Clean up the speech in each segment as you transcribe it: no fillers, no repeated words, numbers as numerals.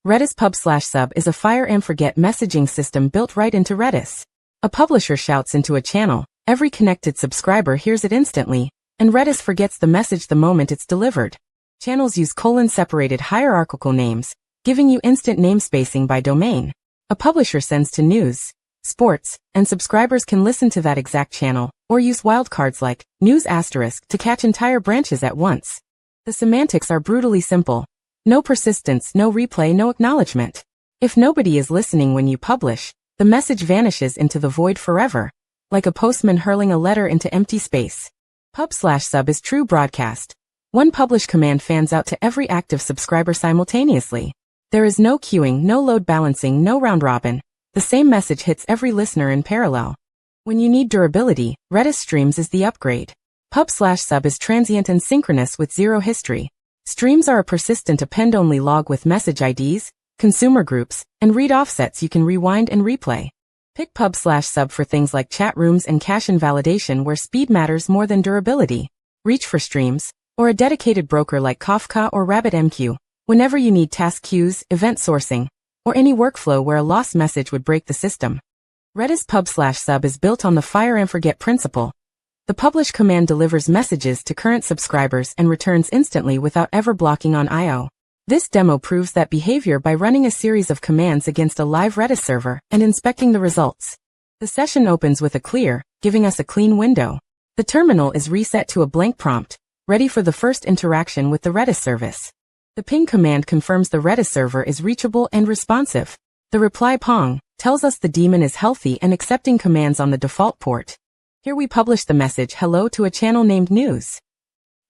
Redis pub/sub is a fire and forget messaging system built right into Redis. A publisher shouts into a channel, every connected subscriber hears it instantly, and Redis forgets the message the moment it's delivered. Channels use colon-separated hierarchical names, giving you instant namespacing by domain. A publisher sends to news, sports, and subscribers can listen to that exact channel, or use wildcards like news asterisk to catch entire branches at once. The semantics are brutally simple. No persistence, no replay, no acknowledgement. If nobody is listening when you publish, the message vanishes into the void forever, like a postman hurling a letter into empty space. Pub/sub is true broadcast. One publish command fans out to every active subscriber simultaneously. There is no queuing, no load balancing, no round robin. The same message hits every listener in parallel. When you need durability, Redis Streams is the upgrade. Pub/sub is transient and synchronous with zero history. Streams are a persistent append-only log with message IDs, consumer groups, and read offsets you can rewind and replay. Pick pub/sub for things like chat rooms and cache invalidation where speed matters more than durability. Reach for streams, or a dedicated broker like Kafka or RabbitMQ, whenever you need task queues, event sourcing, or any workflow where a lost message would break the system. Redis pub/sub is built on the fire and forget principle. The publish command delivers messages to current subscribers and returns instantly without ever blocking on I/O. This demo proves that behavior by running a series of commands against a live Redis server and inspecting the results. The session opens with a clear, giving us a clean window. The terminal is reset to a blank prompt, ready for the first interaction with the Redis service. The ping command confirms the Redis server is reachable and responsive. The reply pong tells us the daemon is healthy and accepting commands on the default port. Here we publish the message hello to a channel named news.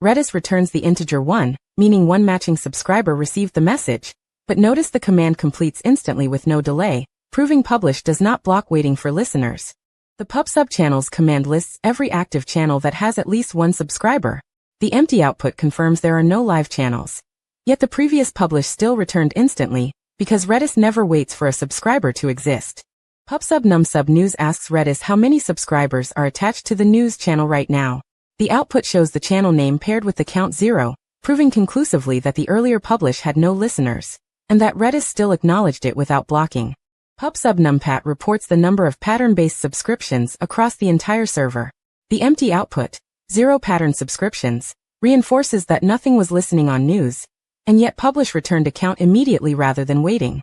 Redis returns the integer 1, meaning one matching subscriber received the message, but notice the command completes instantly with no delay, proving publish does not block waiting for listeners. The pub/sub channels command lists every active channel that has at least one subscriber. The empty output confirms there are no live channels. Yet the previous publish still returned instantly, because Redis never waits for a subscriber to exist. Pub/sub num/sub news asks Redis how many subscribers are attached to the news channel right now. The output shows the channel name paired with the count 0, proving conclusively that the earlier publish had no listeners, and that Redis still acknowledged it without blocking. Pub/sub numpat reports the number of pattern-based subscriptions across the entire server. The empty output, 0 pattern subscriptions, reinforces that nothing was listening on news, and yet publish returned a count immediately rather than waiting.